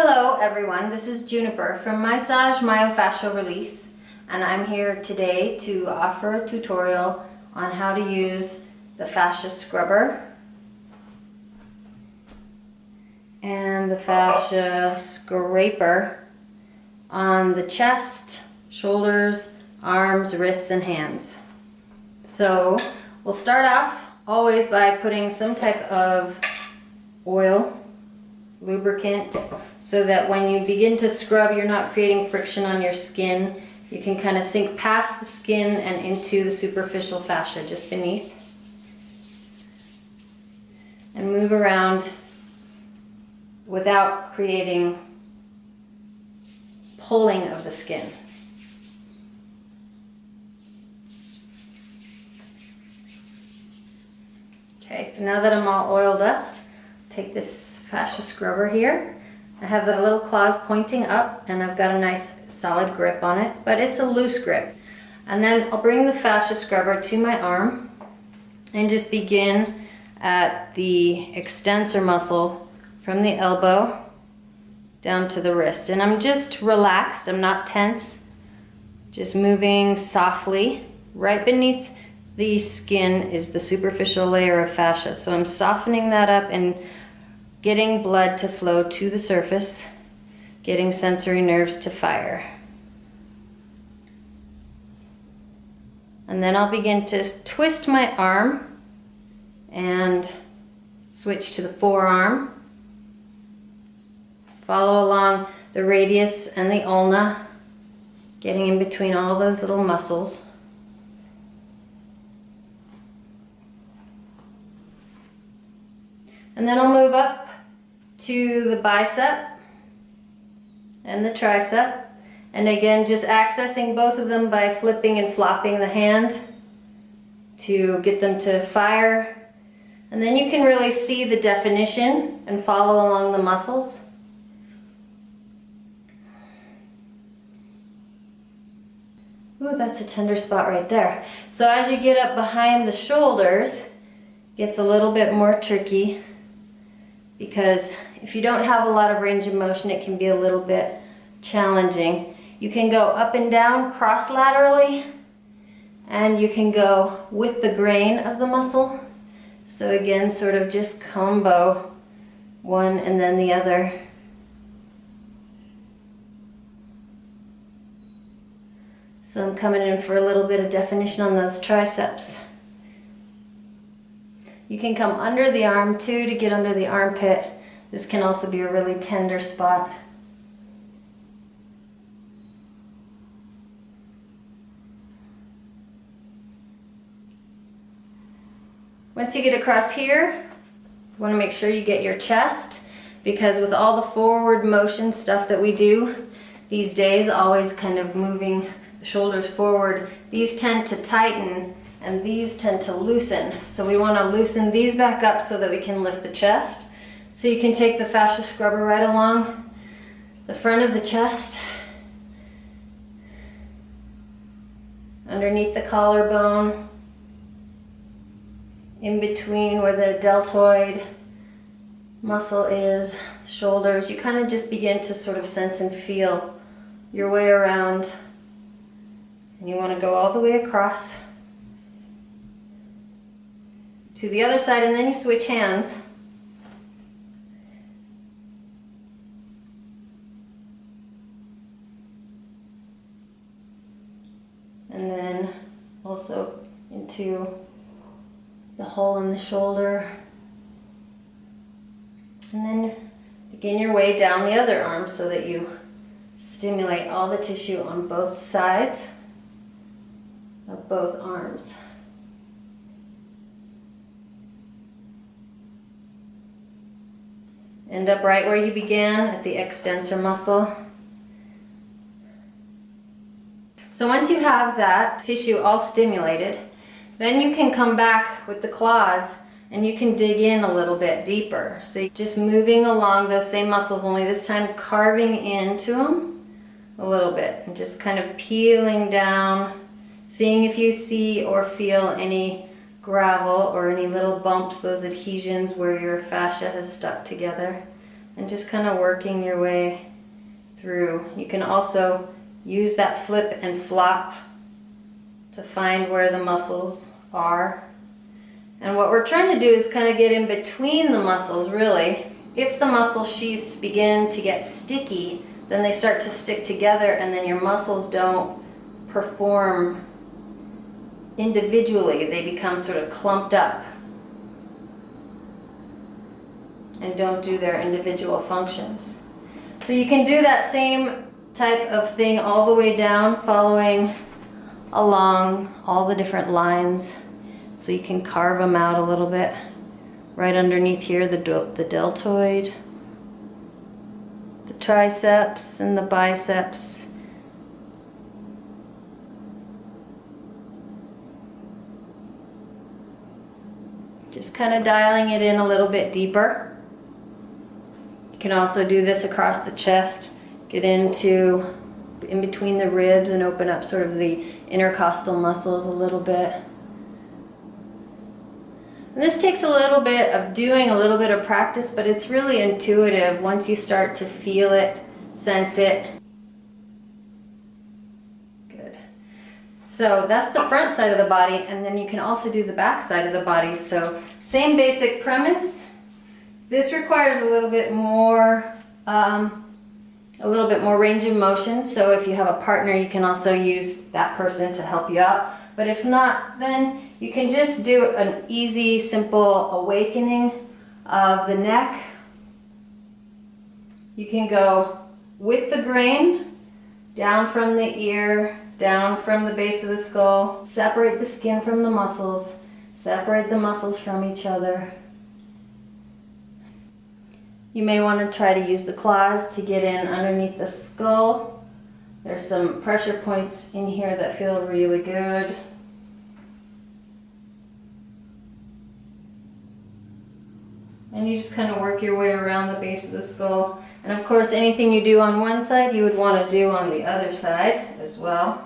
Hello everyone, this is Juniper from Massage Myofascial Release, and I'm here today to offer a tutorial on how to use the fascia scrubber and the fascia scraper on the chest, shoulders, arms, wrists, and hands. So we'll start off always by putting some type of oil, lubricant, so that when you begin to scrub, you're not creating friction on your skin. You can kind of sink past the skin and into the superficial fascia just beneath, and move around without creating pulling of the skin. Okay, so now that I'm all oiled up, take this fascia scrubber here. I have the little claws pointing up and I've got a nice solid grip on it, but it's a loose grip. And then I'll bring the fascia scrubber to my arm and just begin at the extensor muscle from the elbow down to the wrist. And I'm just relaxed, I'm not tense, just moving softly. Right beneath the skin is the superficial layer of fascia, so I'm softening that up and getting blood to flow to the surface, getting sensory nerves to fire. And then I'll begin to twist my arm and switch to the forearm. Follow along the radius and the ulna, getting in between all those little muscles. And then I'll move up to the bicep and the tricep. And again, just accessing both of them by flipping and flopping the hand to get them to fire. And then you can really see the definition and follow along the muscles. Ooh, that's a tender spot right there. So as you get up behind the shoulders, it gets a little bit more tricky, because if you don't have a lot of range of motion, it can be a little bit challenging. You can go up and down cross-laterally, and you can go with the grain of the muscle. So again, sort of just combo one and then the other. So I'm coming in for a little bit of definition on those triceps. You can come under the arm too to get under the armpit. This can also be a really tender spot. Once you get across here, you want to make sure you get your chest, because with all the forward motion stuff that we do these days, always kind of moving the shoulders forward, these tend to tighten and these tend to loosen. So we want to loosen these back up so that we can lift the chest. So you can take the fascia scrubber right along the front of the chest, underneath the collarbone, in between where the deltoid muscle is, shoulders. You kind of just begin to sort of sense and feel your way around. And you want to go all the way across to the other side, and then you switch hands. And then also into the hole in the shoulder. And then begin your way down the other arm so that you stimulate all the tissue on both sides of both arms. End up right where you began, at the extensor muscle. So once you have that tissue all stimulated, then you can come back with the claws and you can dig in a little bit deeper. So you're just moving along those same muscles, only this time carving into them a little bit and just kind of peeling down, seeing if you see or feel any gravel or any little bumps, those adhesions where your fascia has stuck together. and just kind of working your way through. You can also use that flip and flop to find where the muscles are. And what we're trying to do is kind of get in between the muscles, really. If the muscle sheaths begin to get sticky, then they start to stick together, and then your muscles don't perform individually. They become sort of clumped up and don't do their individual functions. So you can do that same type of thing all the way down, following along all the different lines. So you can carve them out a little bit. Right underneath here, the deltoid, the triceps and the biceps. Just kind of dialing it in a little bit deeper. You can also do this across the chest, get into in between the ribs and open up sort of the intercostal muscles a little bit. And this takes a little bit of doing, a little bit of practice, but it's really intuitive once you start to feel it, sense it. Good. So that's the front side of the body, and then you can also do the back side of the body. So same basic premise. This requires a little bit more range of motion. So if you have a partner, you can also use that person to help you out. But if not, then you can just do an easy, simple awakening of the neck. You can go with the grain, down from the ear, down from the base of the skull, separate the skin from the muscles, separate the muscles from each other. You may want to try to use the claws to get in underneath the skull. There's some pressure points in here that feel really good. And you just kind of work your way around the base of the skull. And of course, anything you do on one side, you would want to do on the other side as well.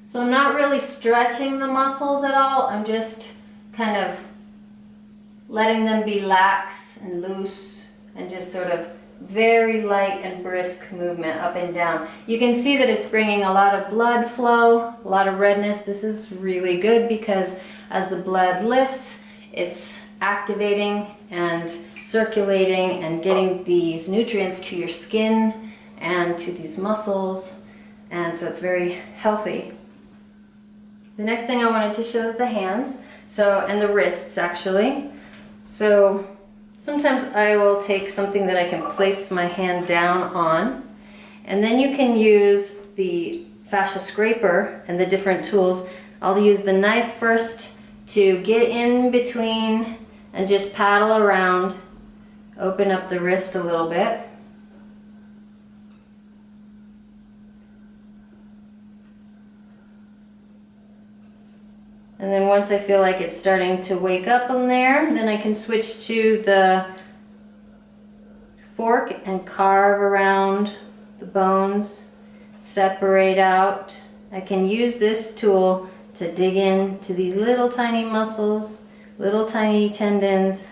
So I'm not really stretching the muscles at all. I'm just kind of letting them be lax and loose and just sort of very light and brisk movement up and down. You can see that it's bringing a lot of blood flow, a lot of redness. This is really good because as the blood lifts, it's activating and circulating and getting these nutrients to your skin and to these muscles, and so it's very healthy. The next thing I wanted to show is the hands, and the wrists actually. So sometimes I will take something that I can place my hand down on, and then you can use the fascia scraper and the different tools. I'll use the knife first to get in between and just paddle around, open up the wrist a little bit. And then once I feel like it's starting to wake up in there, then I can switch to the fork and carve around the bones, separate out. I can use this tool to dig into these little tiny muscles, little tiny tendons,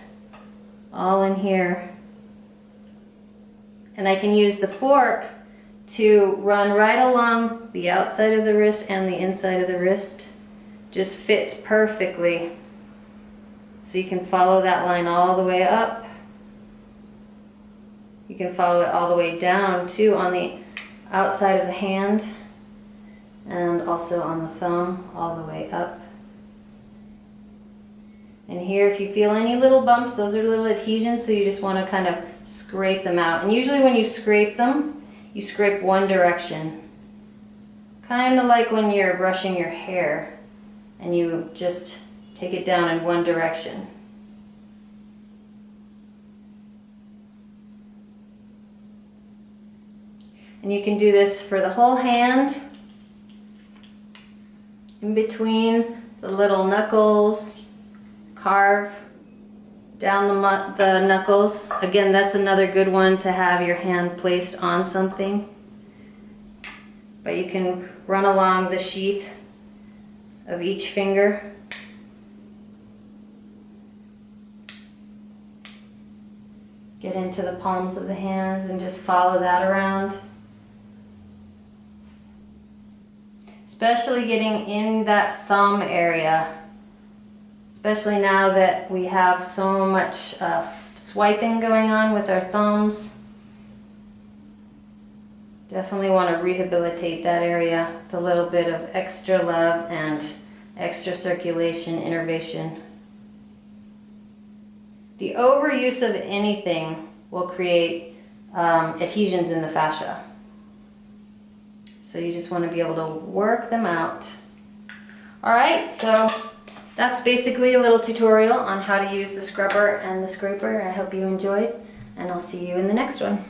all in here. And I can use the fork to run right along the outside of the wrist and the inside of the wrist. Just fits perfectly. So you can follow that line all the way up. You can follow it all the way down too on the outside of the hand, and also on the thumb all the way up. And here, if you feel any little bumps, those are little adhesions, so you just want to kind of scrape them out. And usually when you scrape them, you scrape one direction. Kind of like when you're brushing your hair and you just take it down in one direction. And you can do this for the whole hand, in between the little knuckles, carve down the knuckles. Again, that's another good one to have your hand placed on something. But you can run along the sheath of each finger. Get into the palms of the hands and just follow that around. Especially getting in that thumb area. Especially now that we have so much swiping going on with our thumbs. Definitely want to rehabilitate that area with a little bit of extra love and extra circulation, innervation. The overuse of anything will create adhesions in the fascia. So you just want to be able to work them out. Alright, so that's basically a little tutorial on how to use the scrubber and the scraper. I hope you enjoyed, and I'll see you in the next one.